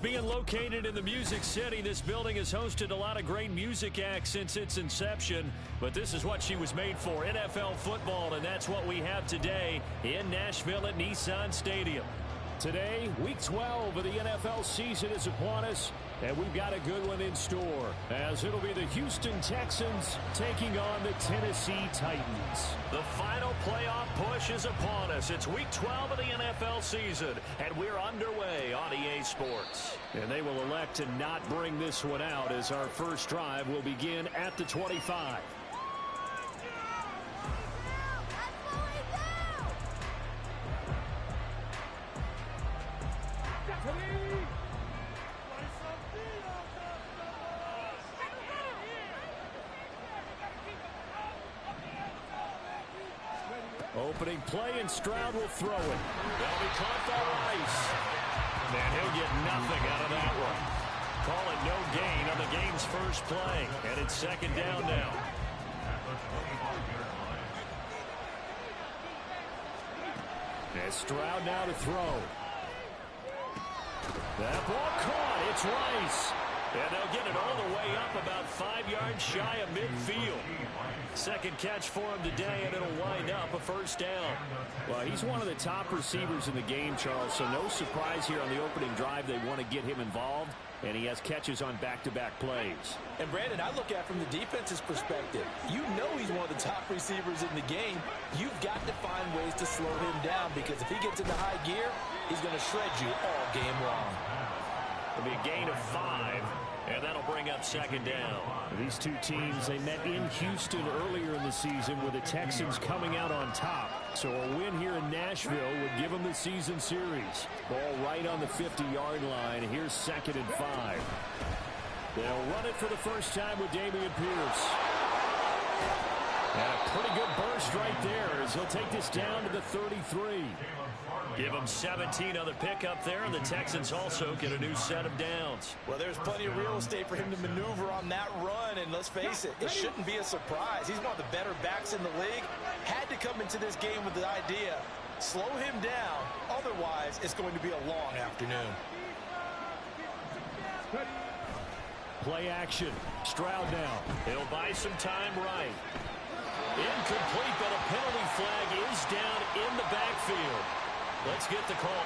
Being located in the Music City, this building has hosted a lot of great music acts since its inception. But this is what she was made for, NFL football, and that's what we have today in Nashville at Nissan Stadium. Today, Week 12 of the NFL season is upon us, and we've got a good one in store, as it'll be the Houston Texans taking on the Tennessee Titans. The final playoff push is upon us. It's Week 12 of the NFL season, and we're underway on EA Sports. And they will elect to not bring this one out, as our first drive will begin at the 25. Opening play, and Stroud will throw it. That'll be caught by Rice. And he'll get nothing out of that one. Call it no gain on the game's first play. And it's second down now. And Stroud now to throw. That ball caught. It's Rice. And they'll get it all the way up about 5 yards shy of midfield. Second catch for him today, and it'll wind up a first down. Well, he's one of the top receivers in the game, Charles, so no surprise here on the opening drive. They want to get him involved, and he has catches on back-to-back plays. And, Brandon, I look at it from the defense's perspective. You know he's one of the top receivers in the game. You've got to find ways to slow him down, because if he gets into high gear, he's going to shred you all game long. It'll be a gain of 5, and that'll bring up second down. These two teams, they met in Houston earlier in the season with the Texans coming out on top. So a win here in Nashville would give them the season series. Ball right on the 50-yard line. Here's second and 5. They'll run it for the first time with Dameon Pierce. And a pretty good burst right there as he'll take this down to the 33. Give him 17 on the pickup there, and the Texans also get a new set of downs. Well, there's plenty of real estate for him to maneuver on that run, and let's face it, it shouldn't be a surprise. He's one of the better backs in the league. Had to come into this game with the idea, slow him down, otherwise it's going to be a long afternoon. Play action. Stroud now. He'll buy some time right. Incomplete, but a penalty flag is down in the backfield. Let's get the call.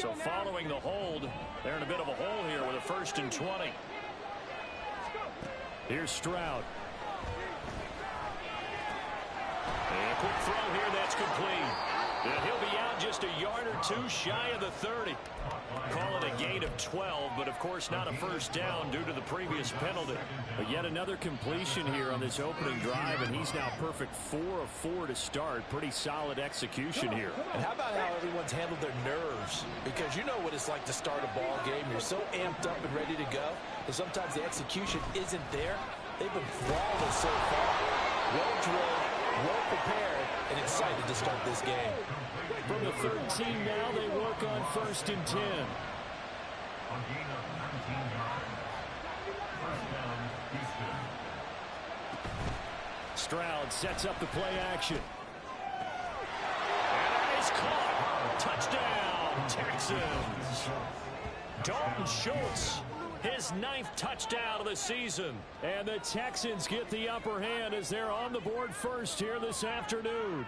So following the hold, they're in a bit of a hole here with a 1st and 20. Here's Stroud. And a quick throw here, that's complete. And he'll be out just a yard or two shy of the 30. Call it a gain of 12, but of course not a first down due to the previous penalty. But yet another completion here on this opening drive, and he's now perfect 4 of 4 to start. Pretty solid execution here. And how about how everyone's handled their nerves? Because you know what it's like to start a ball game. You're so amped up and ready to go, and sometimes the execution isn't there. They've been flawless so far. Well drilled, well prepared, and excited to start this game. From the 13 now, they work on 1st and 10. Stroud sets up the play action. And he's caught. Touchdown, Texans. Dalton Schultz, his 9th touchdown of the season. And the Texans get the upper hand as they're on the board first here this afternoon.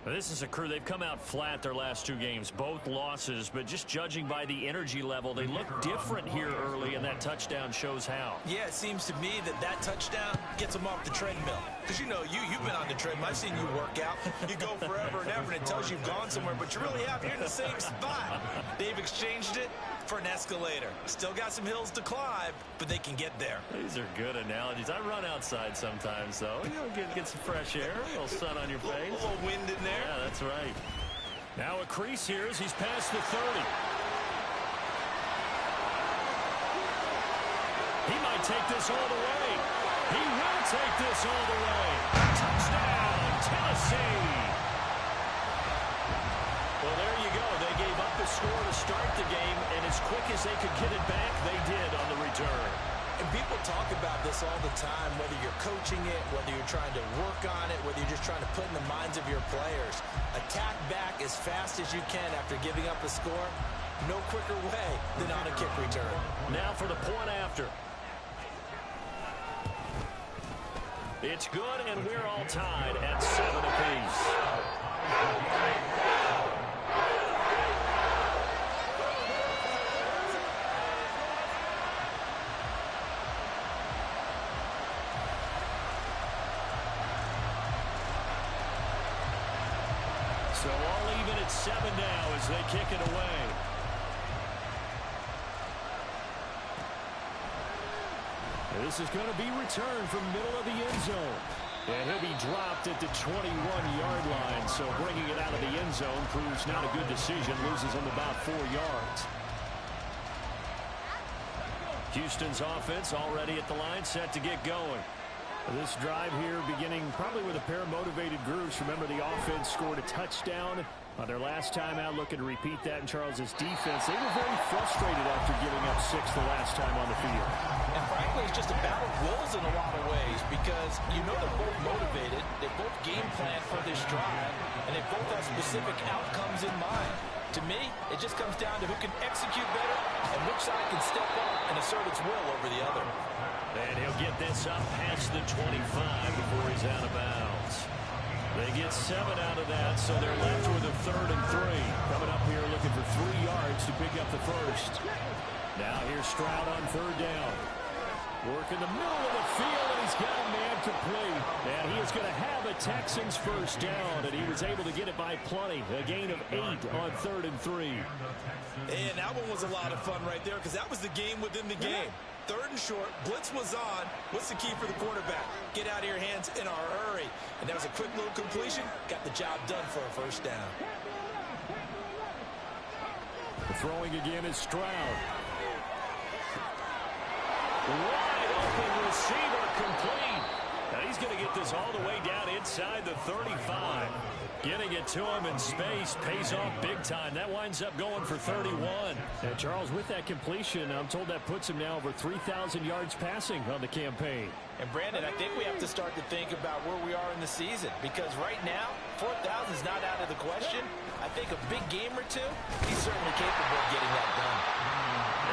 This is a crew, they've come out flat their last 2 games, both losses, but just judging by the energy level, they look different here early, and that touchdown shows how. Yeah, it seems to me that touchdown gets them off the treadmill. Because you know, you've been on the treadmill. I've seen you work out. You go forever and ever, and it tells you you've gone somewhere, but you really have. You're in the same spot. They've exchanged it for an escalator. Still got some hills to climb, but they can get there. These are good analogies. I run outside sometimes, though. You know, get some fresh air, a little sun on your face. A little wind in there. Yeah, that's right. Now a crease here as he's past the 30. He might take this all the way. He will take this all the way. Touchdown, Tennessee. Well, there you go. They gave up the score to start the game, and as quick as they could get it back, they did on the return. And people talk about this all the time, whether you're coaching it, whether you're trying to work on it, whether you're just trying to put in the minds of your players. Attack back as fast as you can after giving up a score. No quicker way than on a kick return. Now for the point after. It's good, and we're all tied at 7 apiece. So all even at 7 now as they kick it away. This is going to be returned from middle of the end zone. And he'll be dropped at the 21-yard line. So bringing it out of the end zone proves not a good decision. Loses him about 4 yards. Houston's offense already at the line, set to get going. This drive here beginning probably with a pair of motivated groups. Remember, the offense scored a touchdown on their last time out. Looking to repeat that in Charles's defense. They were very frustrated after giving up 6 the last time on the field. And frankly, it's just a battle of wills in a lot of ways because you know they're both motivated. They both game plan for this drive, and they both have specific outcomes in mind. To me, it just comes down to who can execute better and which side can step up and assert its will over the other. And he'll get this up past the 25 before he's out of bounds. They get 7 out of that, so they're left with a 3rd and 3. Coming up here looking for 3 yards to pick up the first. Now here's Stroud on 3rd down. Work in the middle of the field, and he's got a man complete. And he is going to have a Texans first down, and he was able to get it by plenty. A gain of 8 on 3rd and 3. And that one was a lot of fun right there because that was the game within the game. 3rd and short, blitz was on. What's the key for the quarterback? Get out of your hands in a hurry. And that was a quick little completion. Got the job done for a first down. The throwing again is Stroud. Wide open receiver complete. Now he's going to get this all the way down inside the 35. Getting it to him in space pays off big time. That winds up going for 31. And Charles, with that completion, I'm told that puts him now over 3,000 yards passing on the campaign. And Brandon, I think we have to start to think about where we are in the season because right now, 4,000 is not out of the question. I think a big game or two, he's certainly capable of getting that done.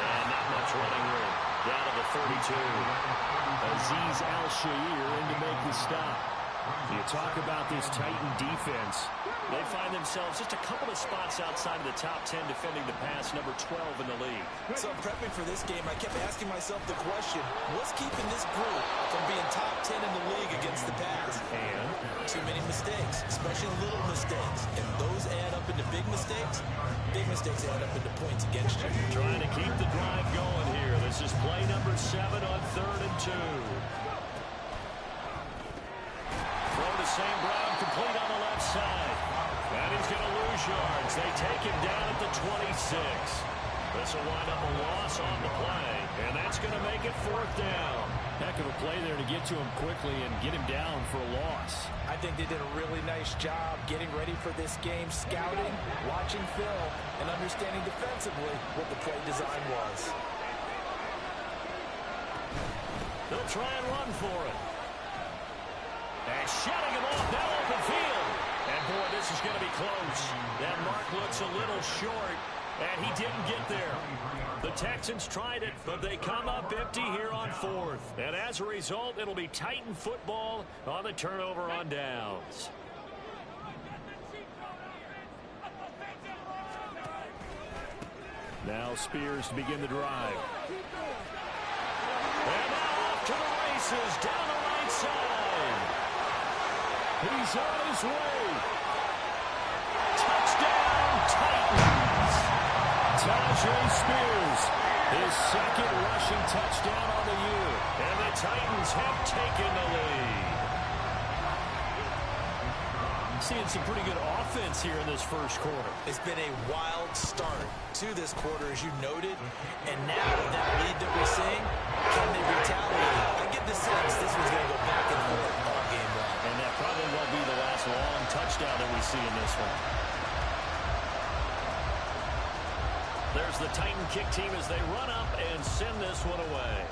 And not much running room. Down to the 32. Azeez Al-Shaair in to make the stop. You talk about this Titan defense. They find themselves just a couple of spots outside of the top 10 defending the pass, number 12 in the league. So prepping for this game, I kept asking myself the question, what's keeping this group from being top 10 in the league against the pass? And too many mistakes, especially little mistakes. And those add up into big mistakes. Big mistakes add up into points against you. Trying to keep the drive going here. This is play number 7 on 3rd and 2. Throw to St. Brown, complete on the left side. And he's going to lose yards. They take him down at the 26. This will wind up a loss on the play, and that's going to make it 4th down. Heck of a play there to get to him quickly and get him down for a loss. I think they did a really nice job getting ready for this game, scouting, watching film, and understanding defensively what the play design was. They'll try and run for it. And shutting him off that open field. And, boy, this is going to be close. That mark looks a little short, and he didn't get there. The Texans tried it, but they come up empty here on 4th. And as a result, it'll be Titan football on the turnover on downs. Now Spears to begin the drive. And now off to the races down the right side. He's on his way. Touchdown, Titans. Tajay Spears, his 2nd rushing touchdown on the year. And the Titans have taken the lead. Seeing some pretty good offense here in this first quarter. It's been a wild start to this quarter, as you noted. And now with that lead that we're seeing, can they retaliate? I get the sense this was going to go back and forth all game long. And that probably won't be the last long touchdown that we see in this one. There's the Titan kick team as they run up and send this one away.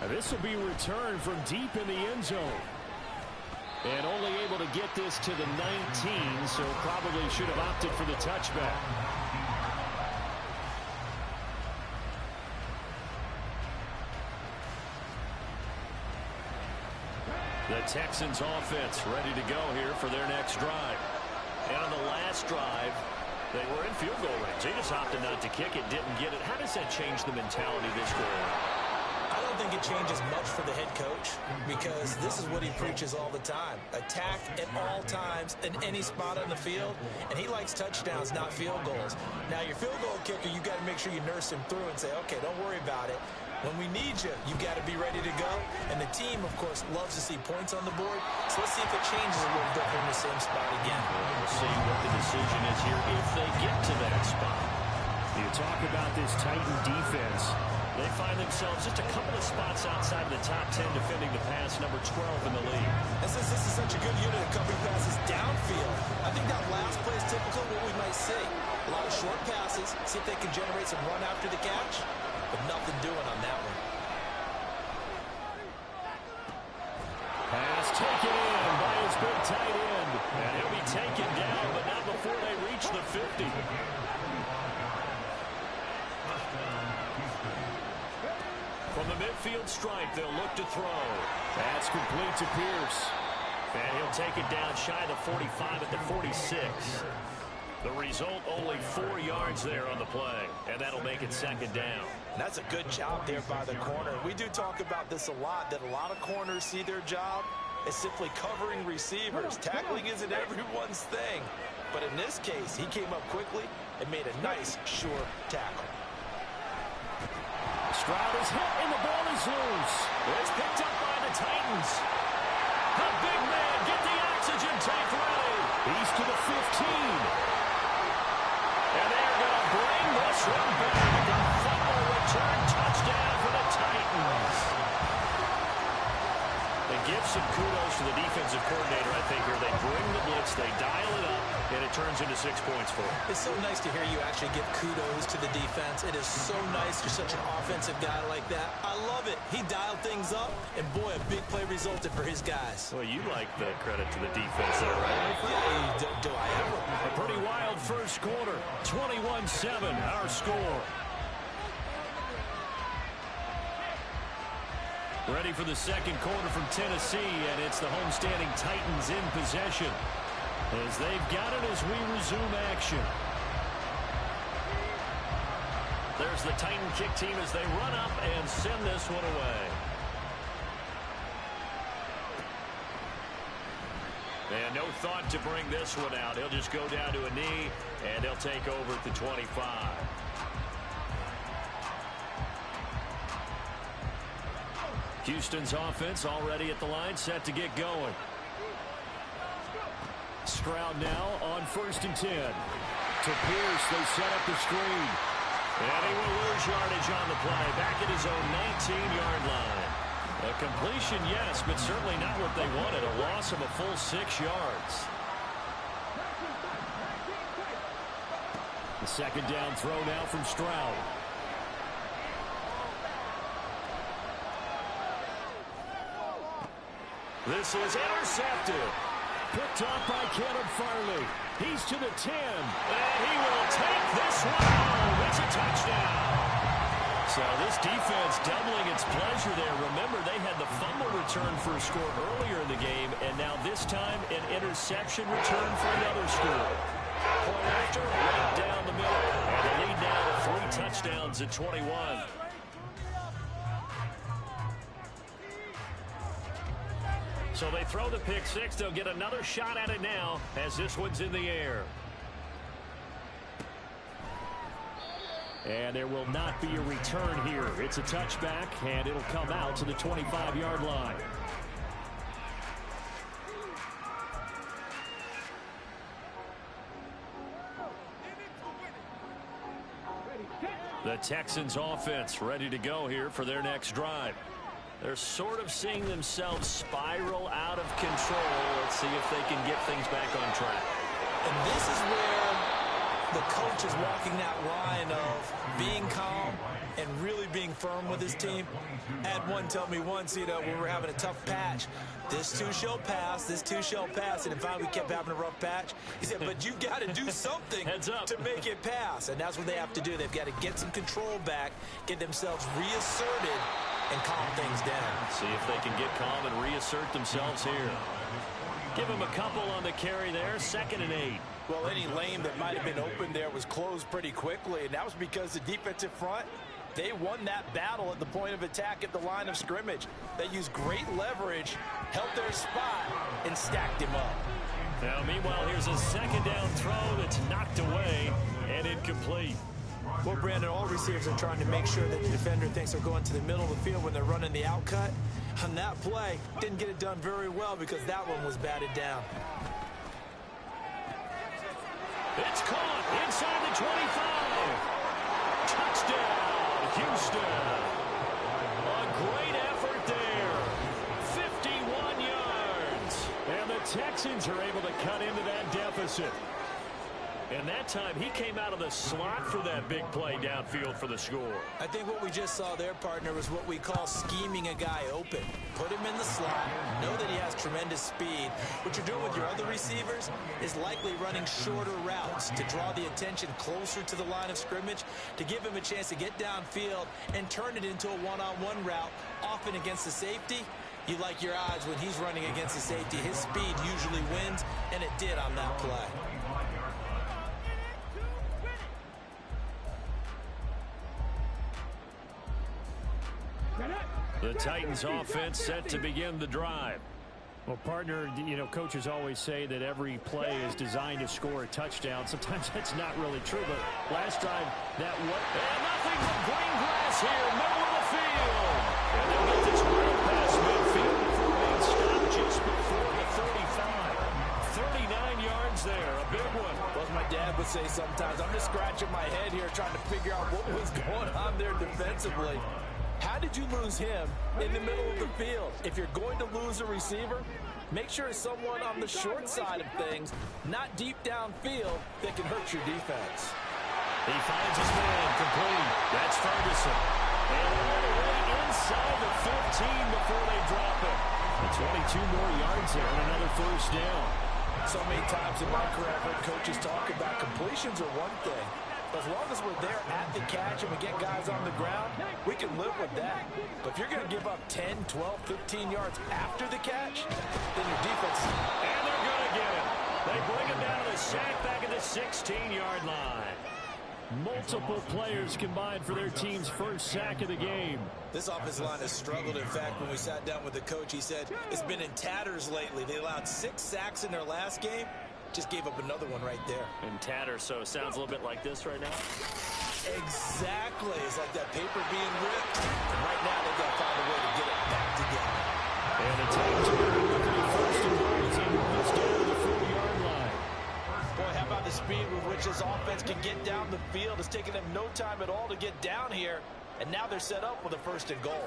Now this will be returned from deep in the end zone. And only able to get this to the 19, so probably should have opted for the touchback. The Texans offense ready to go here for their next drive. And on the last drive, they were in field goal range. They just opted not to kick it, didn't get it. How does that change the mentality this go around? I don't think it changes much for the head coach because this is what he preaches all the time. Attack at all times in any spot on the field, and he likes touchdowns, not field goals. Now, your field goal kicker, you got to make sure you nurse him through and say, okay, don't worry about it. When we need you, you got to be ready to go. And the team, of course, loves to see points on the board. So let's see if it changes a little bit in the same spot again. We'll see what the decision is here if they get to that spot. You talk about this Titan defense. They find themselves just a couple of spots outside of the top 10 defending the pass, number 12 in the league. And since this is such a good unit of covering passes downfield, I think that last play is typical of what we might see. A lot of short passes, see if they can generate some run after the catch, but nothing doing on that one. Pass taken in by his big tight end. And he'll be taken down, but not before they reach the 50. From the midfield stripe, they'll look to throw. That's complete to Pierce. And he'll take it down shy of the 45 at the 46. The result, only 4 yards there on the play. And that'll make it 2nd down. That's a good job there by the corner. We do talk about this a lot, that a lot of corners see their job as simply covering receivers. Tackling isn't everyone's thing. But in this case, he came up quickly and made a nice, sure tackle. Stroud is hit and the ball is loose. It's picked up by the Titans. The big man, get the oxygen tank ready. He's to the 15. And they're going to bring this one back. A fumble return touchdown for the Titans. They give some kudos to the defensive coordinator, I think, here. They bring the blitz, they dial it up, and it turns into 6 points for them. It's so nice to hear you actually give kudos to the defense. It is so nice you're such an offensive guy like that. I love it. He dialed things up, and boy, a big play resulted for his guys. Well, you like the credit to the defense there, right? Yeah, do I ever? A pretty wild first quarter. 21-7, our score. Ready for the second quarter from Tennessee, and it's the homestanding Titans in possession as they've got it as we resume action. There's the Titan kick team as they run up and send this one away. And no thought to bring this one out. He'll just go down to a knee, and he'll take over at the 25. Houston's offense already at the line, set to get going. Stroud now on 1st and 10. To Pierce, they set up the screen. And he will lose yardage on the play. Back at his own 19-yard line. A completion, yes, but certainly not what they wanted. A loss of a full 6 yards. The second down throw now from Stroud. This is intercepted. Picked off by Caleb Farley. He's to the 10. And he will take this one home. It's a touchdown. So this defense doubling its pleasure there. Remember, they had the fumble return for a score earlier in the game, and now this time an interception return for another score. Point after, right down the middle. And the lead now to 3 touchdowns at 21. So they throw the pick six. They'll get another shot at it now as this one's in the air. And there will not be a return here. It's a touchback, and it'll come out to the 25-yard line. The Texans offense ready to go here for their next drive. They're sort of seeing themselves spiral out of control. Let's see if they can get things back on track. And this is where the coach is walking that line of being calm and really being firm with his team. I had one tell me once, when we were having a tough patch, this too shall pass, this too shall pass. And finally we kept having a rough patch. He said, but you've got to do something to make it pass. And that's what they have to do. They've got to get some control back, get themselves reasserted, and calm things down. See if they can get calm and reassert themselves here. Give them a couple on the carry there. 2nd and 8. Well, any lane that might have been open there was closed pretty quickly, and that was because the defensive front, they won that battle at the point of attack at the line of scrimmage. They used great leverage, held their spot, and stacked him up. Now, meanwhile, here's a second down throw that's knocked away and incomplete. Well, Brandon, all receivers are trying to make sure that the defender thinks they're going to the middle of the field when they're running the outcut. On that play, didn't get it done very well because that one was batted down. It's caught inside the 25. Touchdown, Houston. A great effort there. 51 yards. And the Texans are able to cut into that deficit. And that time, he came out of the slot for that big play downfield for the score. I think what we just saw there, partner, was what we call scheming a guy open. Put him in the slot, know that he has tremendous speed. What you're doing with your other receivers is likely running shorter routes to draw the attention closer to the line of scrimmage, to give him a chance to get downfield and turn it into a one-on-one route, often against the safety. You like your odds when he's running against the safety. His speed usually wins, and it did on that play. The Titans offense set to begin the drive. Well, partner, coaches always say that every play is designed to score a touchdown. Sometimes that's not really true, but last drive, that was... And nothing but green grass here, middle of the field. And they'll get this right past midfield before being stopped just before the 35. 39 yards there, a big one. Well, as my dad would say sometimes, I'm just scratching my head here trying to figure out what was going on there defensively. How did you lose him in the middle of the field? If you're going to lose a receiver, make sure it's someone on the short side of things, not deep downfield, that can hurt your defense. He finds his man complete. That's Ferguson. And they're right inside the 15 before they drop it. And 22 more yards there and another first down. So many times in my career, I've heard coaches talk about completions are one thing. As long as we're there at the catch and we get guys on the ground, we can live with that. But if you're going to give up 10, 12, 15 yards after the catch, then your defense... And they're going to get him. They bring him down to the sack back at the 16-yard line. Multiple players combined for their team's first sack of the game. This offensive line has struggled. In fact, when we sat down with the coach, he said it's been in tatters lately. They allowed 6 sacks in their last game. Just gave up another one right there. In tatters, so it sounds a little bit like this right now. Exactly. It's like that paper being ripped. And right now, they've got to find a way to get it back together. And the Titans are going to be looking at first and goal as he runs down to the 40-yard line. Boy, how about the speed with which this offense can get down the field? It's taken them no time at all to get down here. And now they're set up with a first and goal.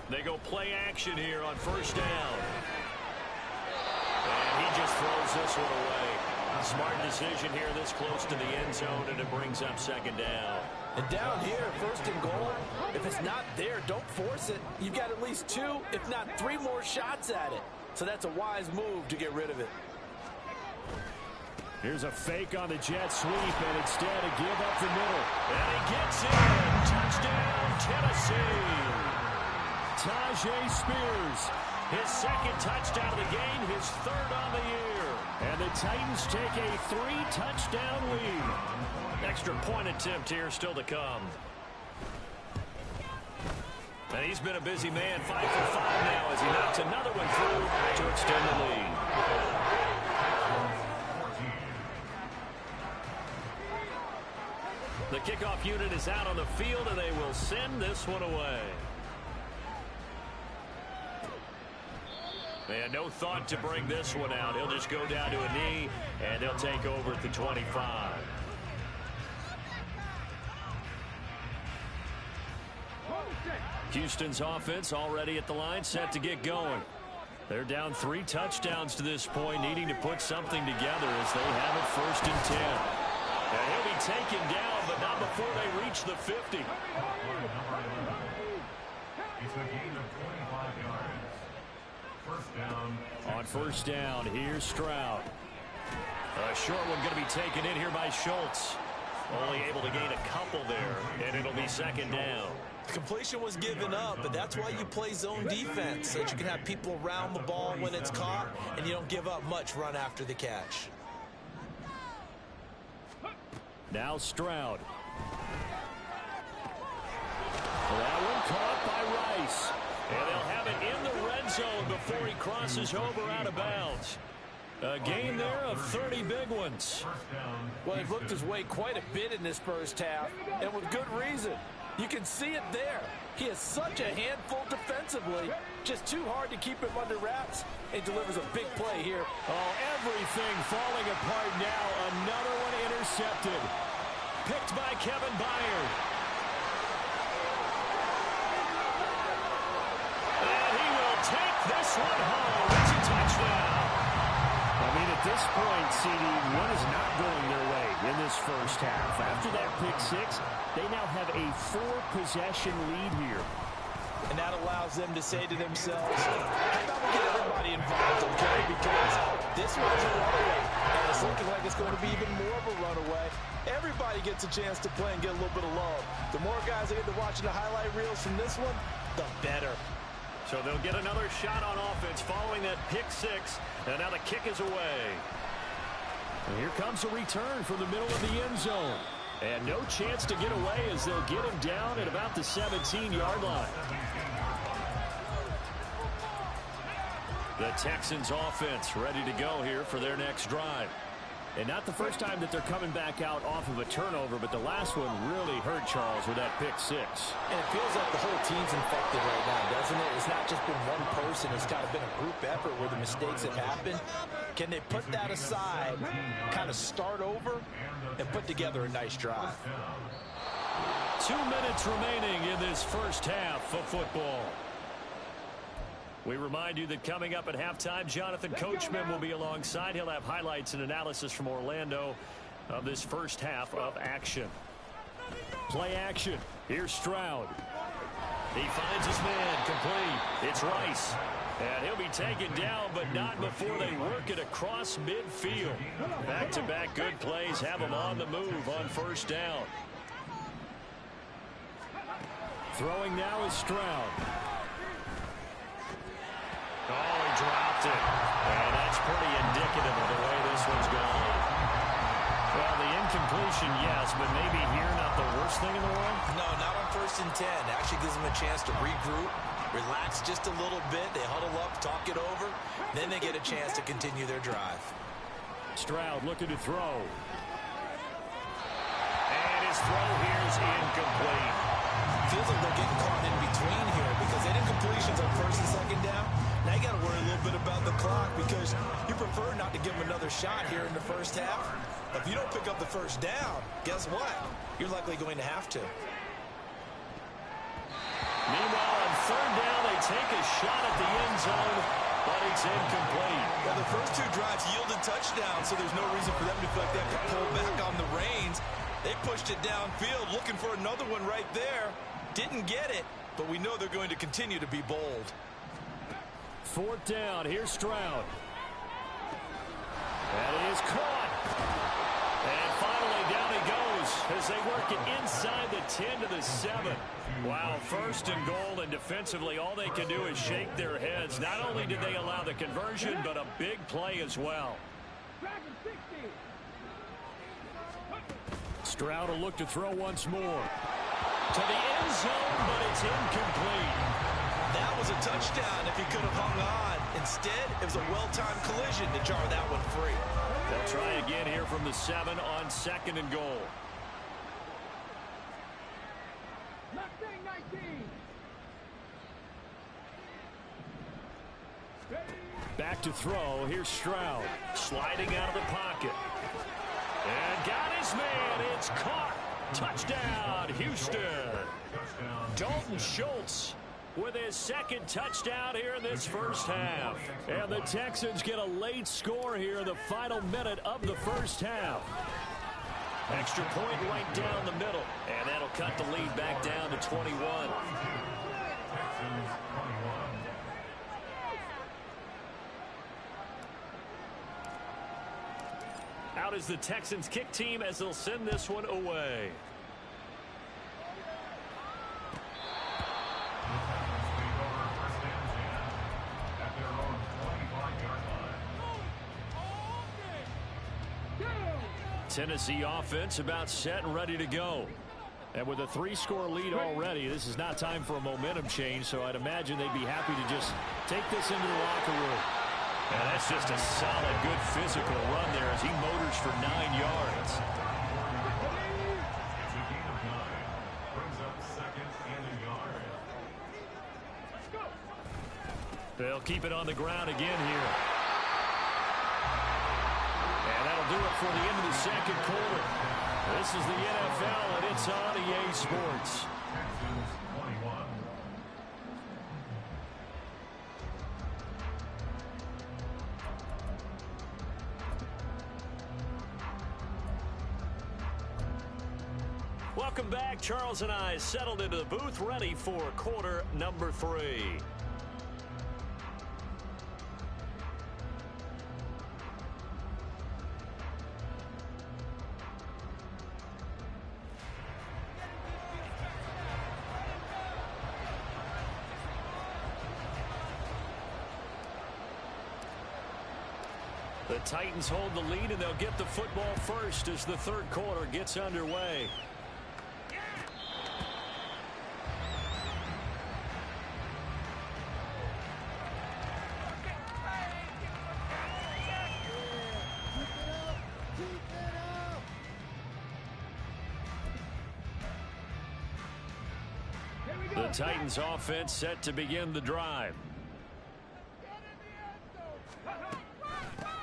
They go play action here on first down. And he just throws this one away. Smart decision here this close to the end zone, and it brings up second down. And down here, first and goal, if it's not there, don't force it. You've got at least 2, if not 3 more shots at it. So that's a wise move to get rid of it. Here's a fake on the jet sweep, and instead a give up the middle. And he gets in. Touchdown, Tennessee. Tajay Spears. His second touchdown of the game, his 3rd on the year. And the Titans take a 3-touchdown lead. Extra point attempt here still to come. And he's been a busy man, 5 for 5 now as he knocks another one through to extend the lead. The kickoff unit is out on the field, and they will send this one away. And no thought to bring this one out. He'll just go down to a knee, and they'll take over at the 25. Houston's offense already at the line, set to get going. They're down 3 touchdowns to this point, needing to put something together as they have it first and 10. And he'll be taken down, but not before they reach the 50. It's a gain of 25 yards. First down. On first down, here's Stroud. A short one going to be taken in here by Schultz. Only able to gain a couple there, and it'll be second down. The completion was given up, but that's why you play zone defense, so that you can have people around the ball when it's caught, and you don't give up much run after the catch. Now Stroud. That one caught by Rice. And they'll have it in the red zone before he crosses over out of bounds. A gain there of 30 big ones. Well, he's looked his way quite a bit in this first half, and with good reason. You can see it there. He has such a handful defensively. Just too hard to keep him under wraps, and delivers a big play here. Oh, everything falling apart now. Another one intercepted. Picked by Kevin Byard. And he will take this one home. It's a touchdown. I mean, at this point, CD, one is not going their way in this first half. After that pick 6, they now have a 4-possession lead here. And that allows them to say to themselves, how about we get everybody involved, okay? Because this one's a runaway, and it's looking like it's going to be even more of a runaway. Everybody gets a chance to play and get a little bit of love. The more guys that get to watching the highlight reels from this one, the better. So they'll get another shot on offense following that pick 6. And now the kick is away. And here comes a return from the middle of the end zone. And no chance to get away as they'll get him down at about the 17-yard line. The Texans offense ready to go here for their next drive. And not the first time that they're coming back out off of a turnover, but the last one really hurt Charles with that pick 6. And it feels like the whole team's infected right now, doesn't it? It's not just been one person. It's kind of been a group effort where the mistakes have happened. Can they put that aside, kind of start over, and put together a nice drive? 2 minutes remaining in this first half of football. We remind you that coming up at halftime, Jonathan Coachman will be alongside. He'll have highlights and analysis from Orlando of this first half of action. Play action. Here's Stroud. He finds his man complete. It's Rice. And he'll be taken down, but not before they work it across midfield. Back-to-back good plays have him on the move on first down. Throwing now is Stroud. Oh, he dropped it. And that's pretty indicative of the way this one's going. Well, the incompletion, yes, but maybe here not the worst thing in the world? No, not on 1st and 10. Actually gives them a chance to regroup, relax just a little bit. They huddle up, talk it over. Then they get a chance to continue their drive. Stroud looking to throw. And his throw here is incomplete. Feels like they're getting caught in between here because they did completions on 1st and 2nd down. Now you got to worry a little bit about the clock because you prefer not to give them another shot here in the first half. If you don't pick up the first down, guess what? You're likely going to have to. Meanwhile, on 3rd down, they take a shot at the end zone, but it's incomplete. Well, the first 2 drives yielded touchdowns, so there's no reason for them to feel like they have to pull back on the reins. They pushed it downfield, looking for another one right there. Didn't get it, but we know they're going to continue to be bold. 4th down, here's Stroud. That is caught. And finally down he goes as they work it inside the 10 to the 7. Wow, 1st and goal, and defensively all they can do is shake their heads. Not only did they allow the conversion, but a big play as well. Stroud will look to throw once more. To the end zone, but it's incomplete. That was a touchdown if he could have hung on. Instead, it was a well-timed collision to jar that one free. They'll try again here from the 7 on 2nd and goal. Back to throw. Here's Stroud. Sliding out of the pocket. And got his man. It's caught. Touchdown, Houston. Dalton Schultz with his 2nd touchdown here in this first half. And the Texans get a late score here in the final minute of the first half. Extra point right down the middle. And that'll cut the lead back down to 21. Texans 21. Out is the Texans kick team as they'll send this one away. Tennessee offense about set and ready to go. And with a 3-score lead already, this is not time for a momentum change, so I'd imagine they'd be happy to just take this into the locker room. And that's just a solid, good physical run there as he motors for 9 yards. They'll keep it on the ground again here. And that'll do it for the end of the 2nd quarter. This is the NFL, and it's on EA Sports. Welcome back. Charles and I settled into the booth, ready for quarter number 3. The Titans hold the lead, and they'll get the football first as the 3rd quarter gets underway. The Titans offense set to begin the drive.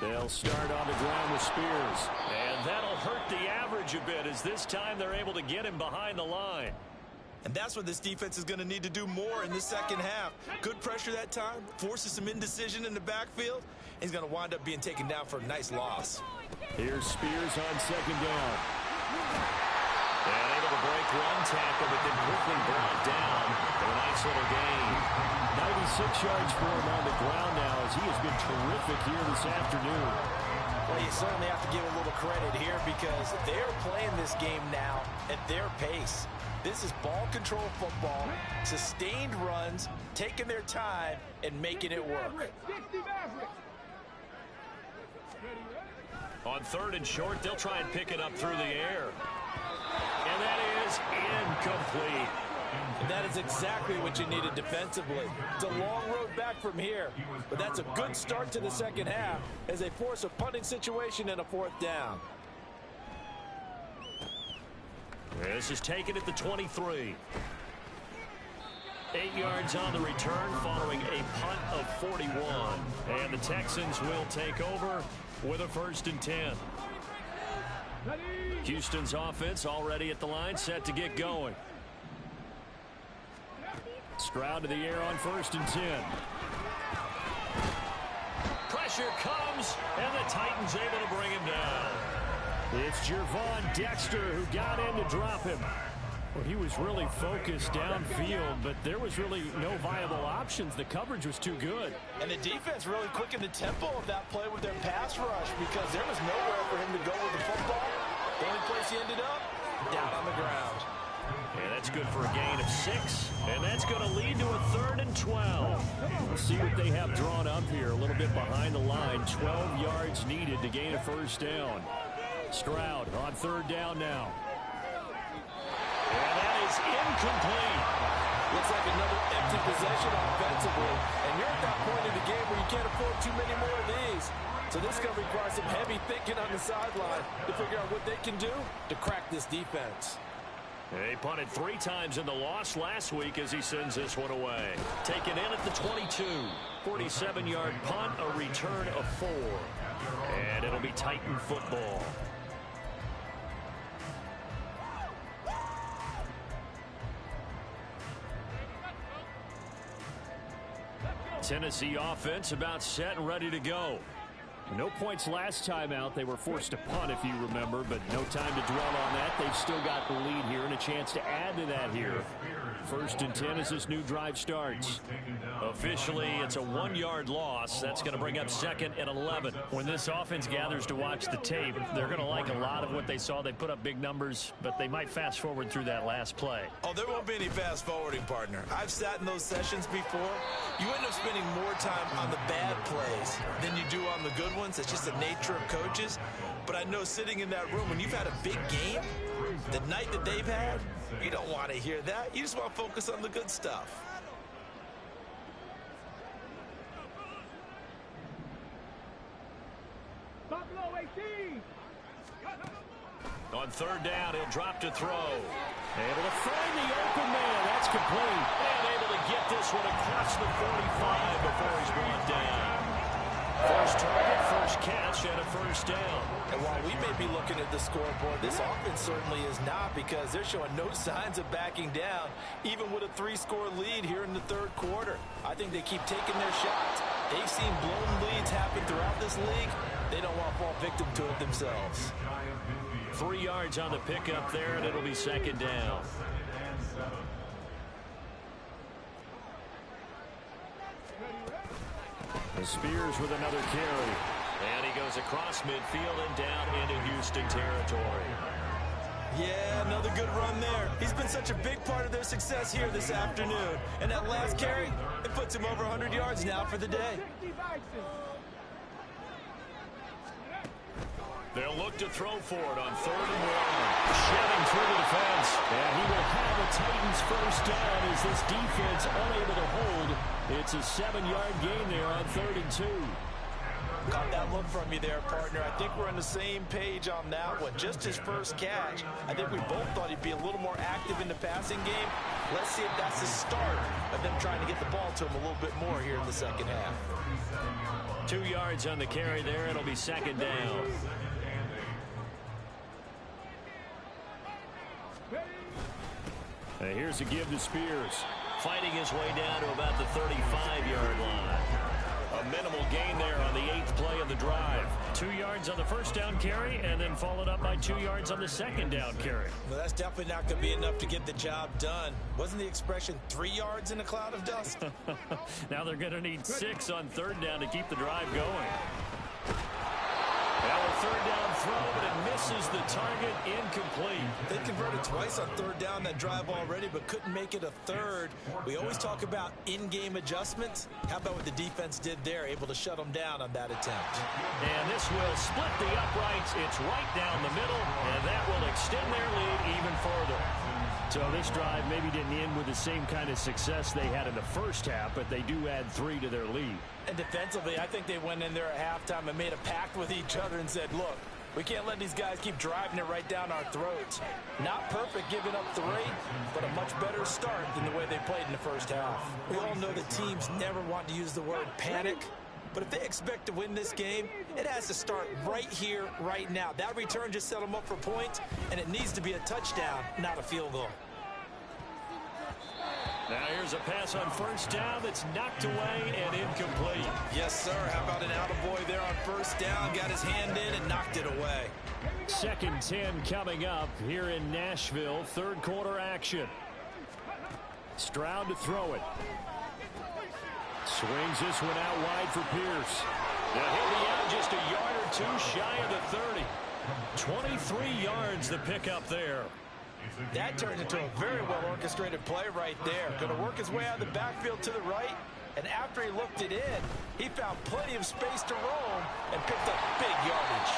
They'll start on the ground with Spears. And that'll hurt the average a bit as this time they're able to get him behind the line. And that's what this defense is going to need to do more in the 2nd half. Good pressure that time, forces some indecision in the backfield. And he's going to wind up being taken down for a nice loss. Here's Spears on 2nd down. And able to break one tackle, but then quickly brought down for a nice little gain. 6 yards for him on the ground now, as he has been terrific here this afternoon. Well, you certainly have to give a little credit here because they're playing this game now at their pace. This is ball control football, sustained runs, taking their time, and making it work. On 3rd and short, they'll try and pick it up through the air. And that is incomplete. And that is exactly what you needed defensively. It's a long road back from here, but that's a good start to the second half as they force a punting situation and a 4th down. This is taken at the 23. 8 yards on the return following a punt of 41. And the Texans will take over with a 1st and 10. Houston's offense already at the line, set to get going. Stroud to the air on 1st and 10. Pressure comes, and the Titans able to bring him down. It's Gervon Dexter who got in to drop him. Well, he was really focused downfield, but there was really no viable options. The coverage was too good. And the defense really quickened the tempo of that play with their pass rush because there was nowhere for him to go with the football. The only place he ended up, down on the ground. And that's good for a gain of 6, and that's going to lead to a 3rd and 12. We'll see what they have drawn up here. A little bit behind the line. 12 yards needed to gain a 1st down. Stroud on 3rd down now. And that is incomplete. Looks like another empty possession offensively. And you're at that point in the game where you can't afford too many more of these. So this is going to require some heavy thinking on the sideline to figure out what they can do to crack this defense. They punted 3 times in the loss last week as he sends this one away. Taken in at the 22. 47-yard punt, a return of 4. And it'll be Titan football. Tennessee offense about set and ready to go. No points last time out. They were forced to punt, if you remember, but no time to dwell on that. They've still got the lead here and a chance to add to that here. 1st and 10 as this new drive starts. Officially, it's a 1-yard loss. That's going to bring up 2nd and 11. When this offense gathers to watch the tape, they're going to like a lot of what they saw. They put up big numbers, but they might fast forward through that last play. Oh, there won't be any fast forwarding, partner. I've sat in those sessions before. You end up spending more time on the bad plays than you do on the good ones. It's just the nature of coaches. But I know sitting in that room, when you've had a big game, the night that they've had, you don't want to hear that. You just want to focus on the good stuff. On 3rd down, he'll drop to throw. Able to find the open man. That's complete. And able to get this one across the 45 before he's brought down. First target, first catch, and a 1st down. And while we may be looking at the scoreboard, this offense certainly is not, because they're showing no signs of backing down, even with a 3-score lead here in the 3rd quarter. I think they keep taking their shots. They've seen blown leads happen throughout this league. They don't want to fall victim to it themselves. 3 yards on the pickup there, and it'll be 2nd down. And Spears with another carry. And he goes across midfield and down into Houston territory. Yeah, another good run there. He's been such a big part of their success here this afternoon. And that last carry, it puts him over 100 yards now for the day. They'll look to throw for it on 3rd and 1. Shedding through the defense. And he will have the Titans 1st down as this defense unable to hold. It's a 7-yard gain there on 3rd and 2. Got that look from you there, partner. I think we're on the same page on that one. Just his first catch. I think we both thought he'd be a little more active in the passing game. Let's see if that's the start of them trying to get the ball to him a little bit more here in the second half. 2 yards on the carry there. It'll be 2nd down. And here's a give to Spears. Fighting his way down to about the 35-yard line. A A minimal gain there on the 8th play of the drive. 2 yards on the first down carry, and then followed up by 2 yards on the second down carry. Well, that's definitely not going to be enough to get the job done. Wasn't the expression 3 yards in a cloud of dust? Now they're going to need 6 on third down to keep the drive going. Now a third down throw, but it misses the target, incomplete. They converted twice on third down that drive already, but couldn't make it a third. We always talk about in-game adjustments. How about what the defense did there, able to shut them down on that attempt? And this will split the uprights. It's right down the middle, and that will extend their lead even further. So this drive maybe didn't end with the same kind of success they had in the first half, but they do add 3 to their lead. And defensively, I think they went in there at halftime and made a pact with each other and said, look, we can't let these guys keep driving it right down our throats. Not perfect giving up 3, but a much better start than the way they played in the first half. We all know that teams never want to use the word panic, but if they expect to win this game, it has to start right here, right now. That return just set them up for points, and it needs to be a touchdown, not a field goal. Now here's a pass on first down that's knocked away and incomplete. Yes, sir. How about an attaboy there on first down? Got his hand in and knocked it away. 2nd and 10 coming up here in Nashville. Third quarter action. Stroud to throw it. Swings this one out wide for Pierce. Now he'll be out just a yard or 2 shy of the 30. 23 yards the pickup there. That turns into a very well-orchestrated play right there. Going to work his way out of the backfield to the right, and after he looked it in, he found plenty of space to roam and picked up big yardage.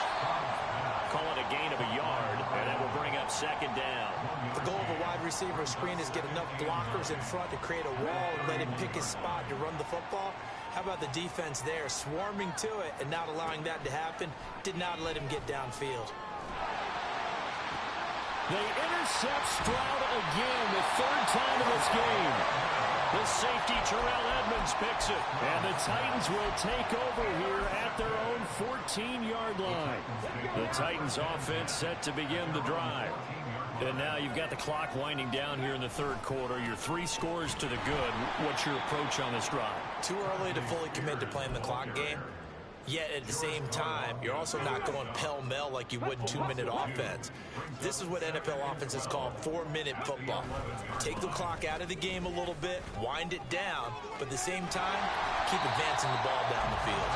Call it a gain of a yard, and that will bring up 2nd down. The goal of a wide receiver screen is get enough blockers in front to create a wall and let him pick his spot to run the football. How about the defense there, swarming to it and not allowing that to happen? Did not let him get downfield. They intercept Stroud again, the 3rd time in this game. The safety, Terrell Edmonds, picks it. And the Titans will take over here at their own 14-yard line. The Titans offense set to begin the drive. And now you've got the clock winding down here in the third quarter. You're 3 scores to the good. What's your approach on this drive? Too early to fully commit to playing the clock game. Yet at the same time, you're also not going pell-mell like you would in 2-minute offense. This is what NFL offenses call 4-minute football. Take the clock out of the game a little bit, wind it down, but at the same time, keep advancing the ball down the field.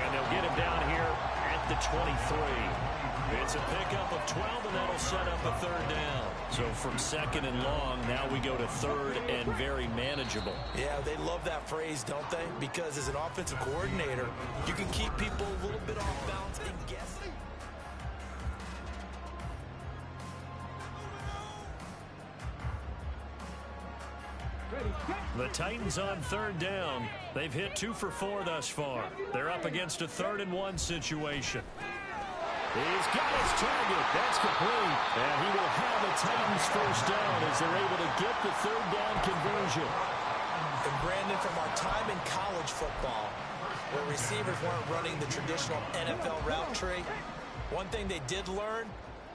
And they'll get him down here at the 23. It's a pickup of 12, and that'll set up a 3rd down. So from 2nd and long, now we go to 3rd and very manageable. Yeah, they love that phrase, don't they? Because as an offensive coordinator, you can keep people a little bit off balance and guessing. The Titans on 3rd down. They've hit 2 for 4 thus far. They're up against a 3rd and 1 situation. He's got his target. That's complete. And he will have the Titans first down as they're able to get the 3rd down conversion. And Brandon, from our time in college football, where receivers weren't running the traditional NFL route tree, one thing they did learn,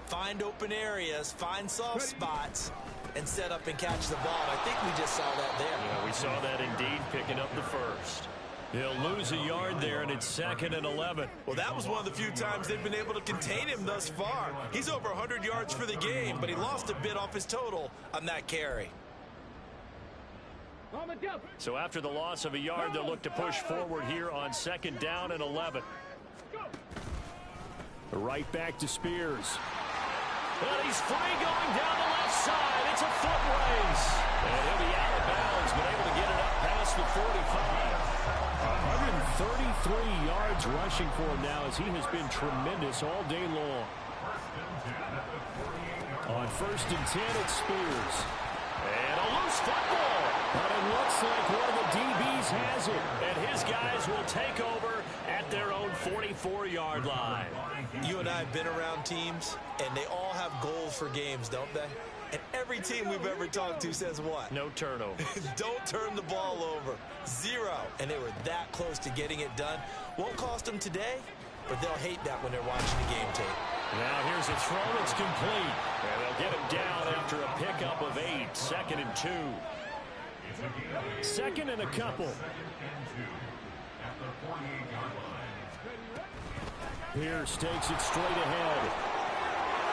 find open areas, find soft spots, and set up and catch the ball. I think we just saw that there. Yeah, we saw that indeed, picking up the first. He'll lose a yard there, and it's 2nd and 11. Well, that was one of the few times they've been able to contain him thus far. He's over 100 yards for the game, but he lost a bit off his total on that carry. So after the loss of a yard, they'll look to push forward here on 2nd down and 11. Right back to Spears. Well, he's free going down the left side. It's a foot race. And he'll be out of bounds, but able to get it up past the 45. 133 yards rushing for him now as he has been tremendous all day long. On 1st and 10, it's Spears. And a loose football. But it looks like one of the DBs has it. And his guys will take over at their own 44-yard line. You and I have been around teams, and they all have goals for games, don't they? And every team we've ever talked to says what? No turnover. Don't turn the ball over. 0. And they were that close to getting it done. Won't cost them today, but they'll hate that when they're watching the game tape. Now here's a throw that's complete. And they'll get him down after a pickup of 8. 2nd and 2. 2nd and a couple. the 48-yard line. Pierce takes it straight ahead.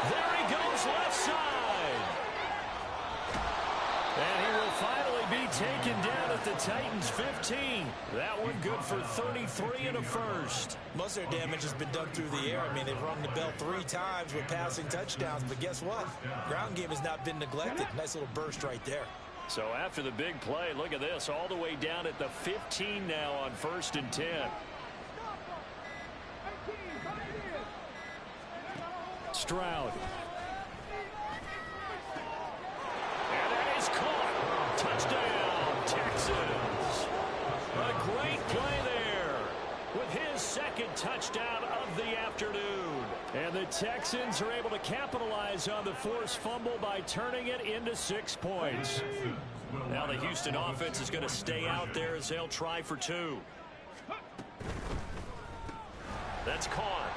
There he goes, left side. And he will finally be taken down at the Titans' 15. That one good for 33 and a first. Most of their damage has been done through the air. I mean, they've rung the bell 3 times with passing touchdowns, but guess what? Ground game has not been neglected. Nice little burst right there. So after the big play, look at this, all the way down at the 15 now on 1st and 10. Stroud. And that is caught. Touchdown, Texans. A great play there with his second touchdown of the afternoon. And the Texans are able to capitalize on the forced fumble by turning it into 6 points. Now the Houston offense is going to stay out there as they'll try for 2. That's caught.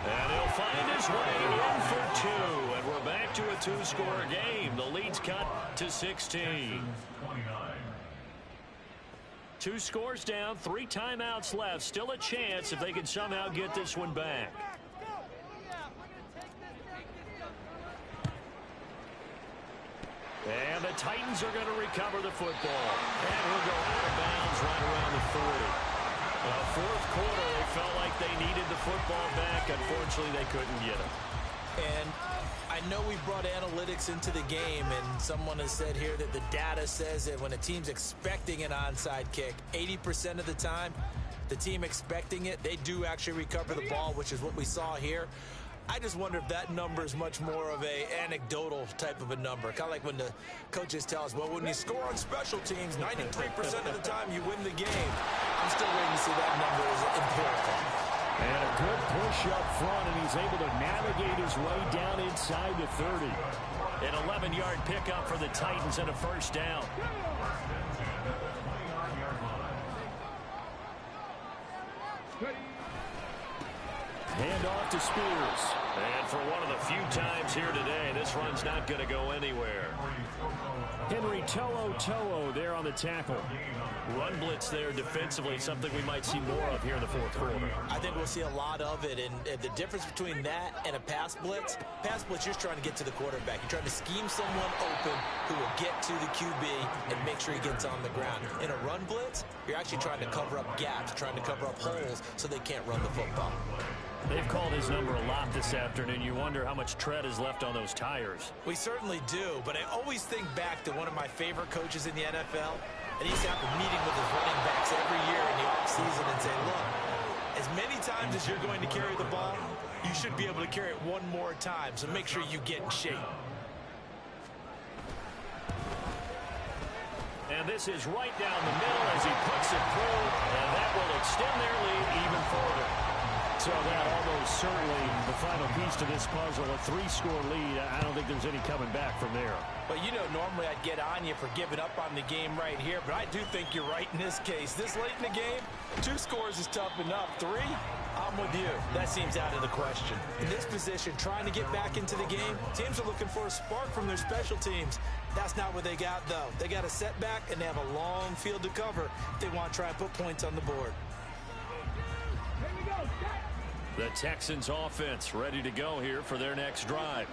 And he'll find his way in for 2. And we're back to a 2-score game. The lead's cut to 16. 2 scores down, 3 timeouts left. Still a chance if they can somehow get this one back. And the Titans are going to recover the football. And he'll go out of bounds right around the 40. Fourth quarter, they felt like they needed the football back. Unfortunately, they couldn't get it. And I know we brought analytics into the game, and someone has said here that the data says that when a team's expecting an onside kick, 80% of the time, the team expecting it, they do actually recover the ball, which is what we saw here. I just wonder if that number is much more of a anecdotal type of a number. Kind of like when the coaches tell us, well, when you score on special teams, 93% of the time you win the game. I'm still waiting to see that number is empirical. And a good push up front, and he's able to navigate his way down inside the 30. An 11-yard pickup for the Titans and a first down. Hand off to Spears. And for one of the few times here today, this run's not going to go anywhere. Henry To'o there on the tackle. Run blitz there defensively, something we might see more of here in the fourth quarter. I think we'll see a lot of it, and the difference between that and a pass blitz, you're just trying to get to the quarterback. You're trying to scheme someone open who will get to the QB and make sure he gets on the ground. In a run blitz, you're actually trying to cover up gaps, trying to cover up holes so they can't run the football. They've called his number a lot this afternoon. You wonder how much tread is left on those tires. We certainly do, but I always think back to one of my favorite coaches in the NFL, and he used to have a meeting with his running backs every year in the offseason and say, look, as many times as you're going to carry the ball, you should be able to carry it one more time, so make sure you get in shape. And this is right down the middle as he puts it through, and that will extend their lead even further. So that almost certainly the final piece to this puzzle, a 3-score lead. I don't think there's any coming back from there. But, you know, normally I'd get on you for giving up on the game right here, but I do think you're right in this case. This late in the game, 2 scores is tough enough. 3, I'm with you. That seems out of the question. In this position, trying to get back into the game, teams are looking for a spark from their special teams. That's not what they got, though. They got a setback, and they have a long field to cover if they want to try and put points on the board. The Texans offense ready to go here for their next drive.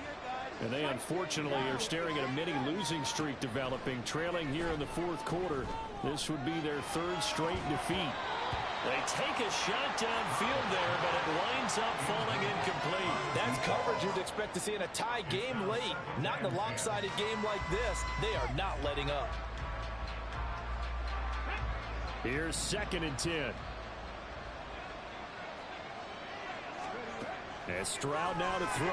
And they unfortunately are staring at a mini losing streak developing, trailing here in the fourth quarter. This would be their 3rd straight defeat. They take a shot downfield there, but it winds up falling incomplete. That's coverage you'd expect to see in a tie game late. Not in a lopsided game like this. They are not letting up. Here's 2nd and 10. And Stroud now to throw.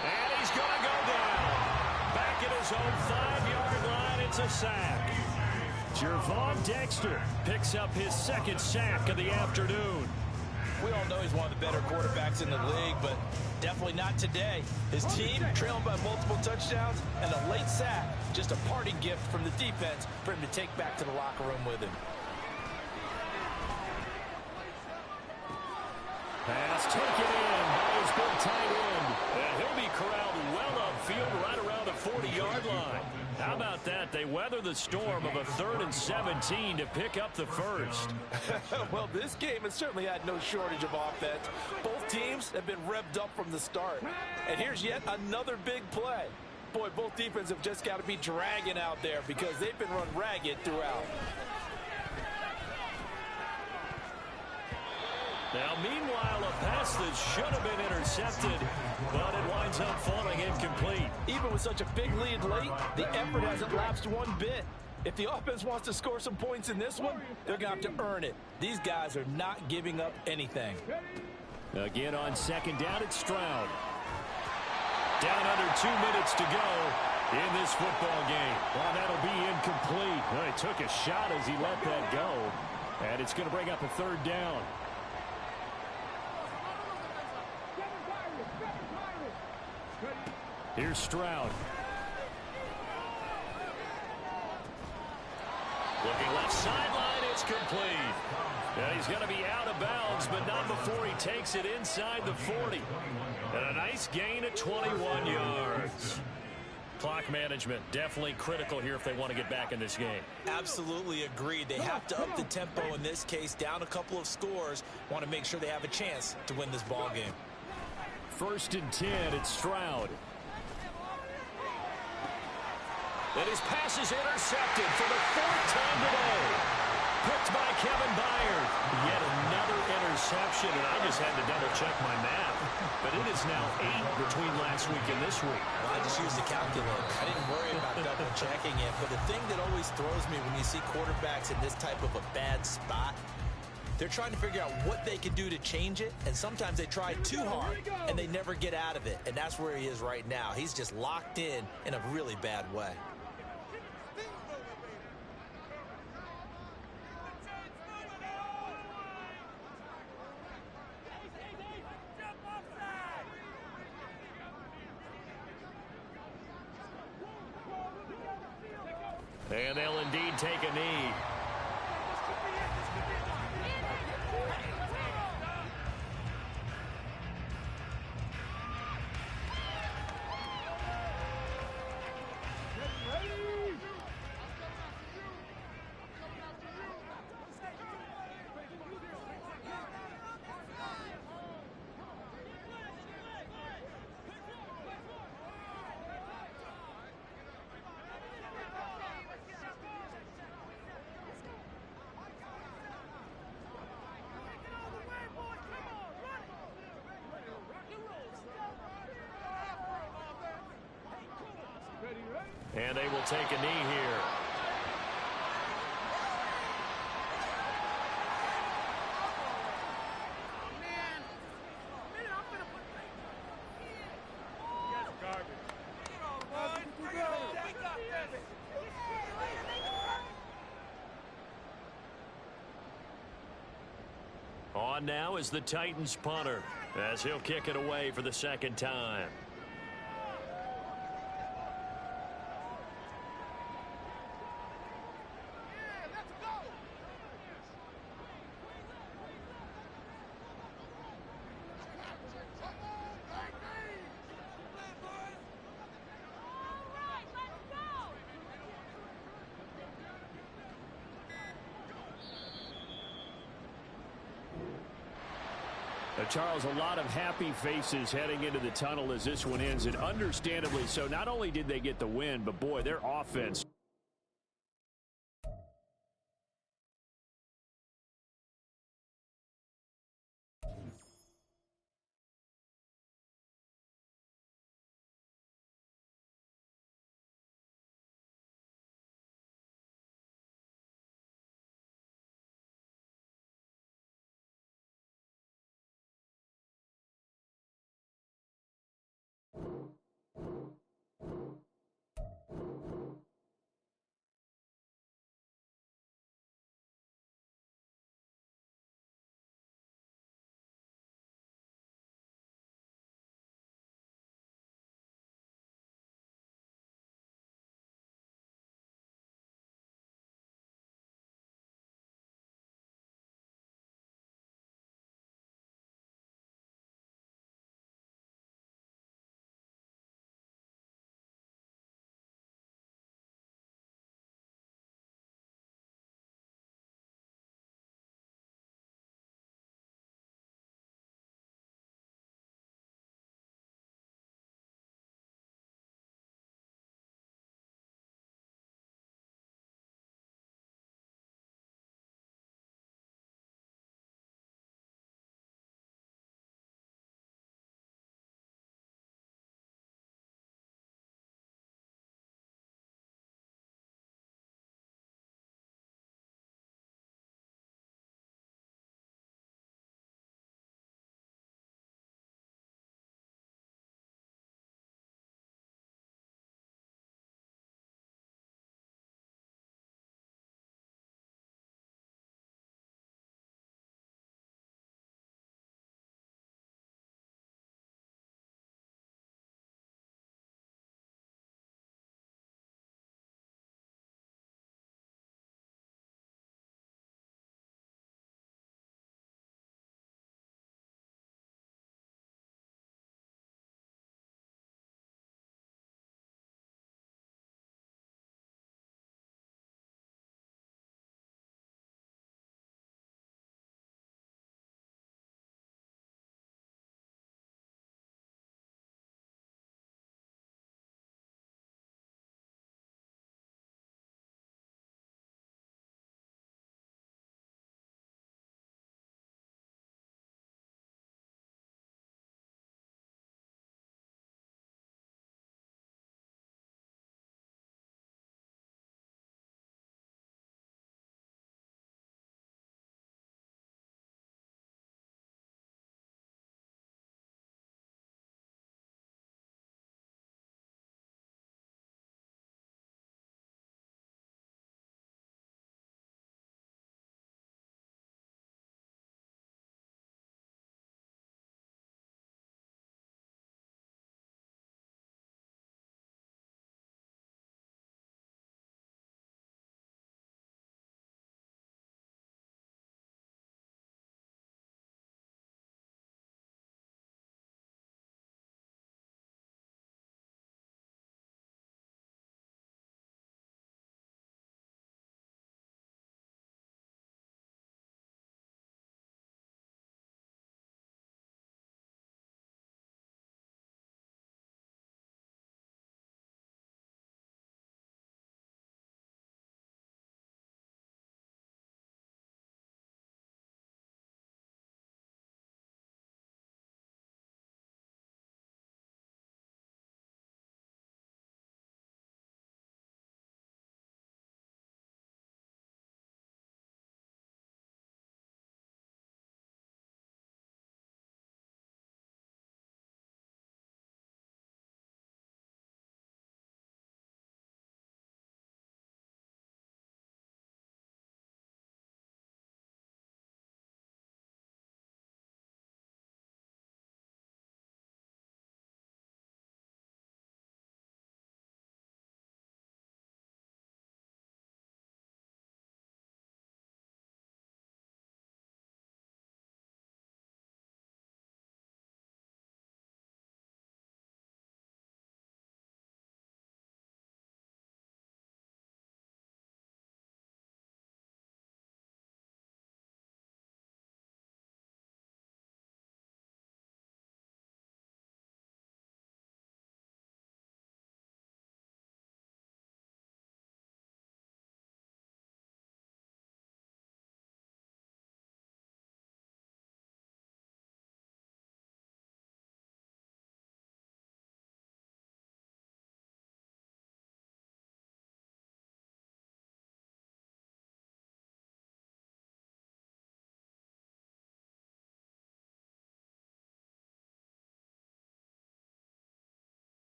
And he's going to go down. Back at his own 5-yard line, it's a sack. Jervon Dexter picks up his 2nd sack of the afternoon. We all know he's one of the better quarterbacks in the league, but definitely not today. His team trailing by multiple touchdowns and a late sack. Just a parting gift from the defense for him to take back to the locker room with him. Pass taken in by his big tight end. And he'll be corralled well upfield right around the 40-yard line. How about that? They weather the storm of a 3rd and 17 to pick up the first. Well, this game has certainly had no shortage of offense. Both teams have been revved up from the start. And here's yet another big play. Boy, both defenses have just got to be dragging out there because they've been run ragged throughout. Now, meanwhile, a pass that should have been intercepted, but it winds up falling incomplete. Even with such a big lead late, the effort hasn't lapsed one bit. If the offense wants to score some points in this one, they're going to have to earn it. These guys are not giving up anything. Again on 2nd down, it's Stroud. Down under 2 minutes to go in this football game. Well, that'll be incomplete. Well, he took a shot as he let that go, and it's going to bring up a 3rd down. Here's Stroud. Looking left sideline, it's complete. Yeah, he's going to be out of bounds, but not before he takes it inside the 40. And a nice gain of 21 yards. Clock management definitely critical here if they want to get back in this game. Absolutely agreed. They have to up the tempo in this case, down a couple of scores. Want to make sure they have a chance to win this ball game. 1st and 10, it's Stroud. And his pass is intercepted for the 4th time today. Picked by Kevin Byard. Yet another interception, and I just had to double-check my math. But it is now 8 between last week and this week. Well, I just used the calculator. I didn't worry about double-checking it. But the thing that always throws me when you see quarterbacks in this type of a bad spot, they're trying to figure out what they can do to change it, and sometimes they try too hard, and they never get out of it. And that's where he is right now. He's just locked in a really bad way. And they'll indeed take a knee. And they will take a knee here. On now is the Titans punter, as he'll kick it away for the 2nd time. Charles, a lot of happy faces heading into the tunnel as this one ends, and understandably so. Not only did they get the win, but boy, their offense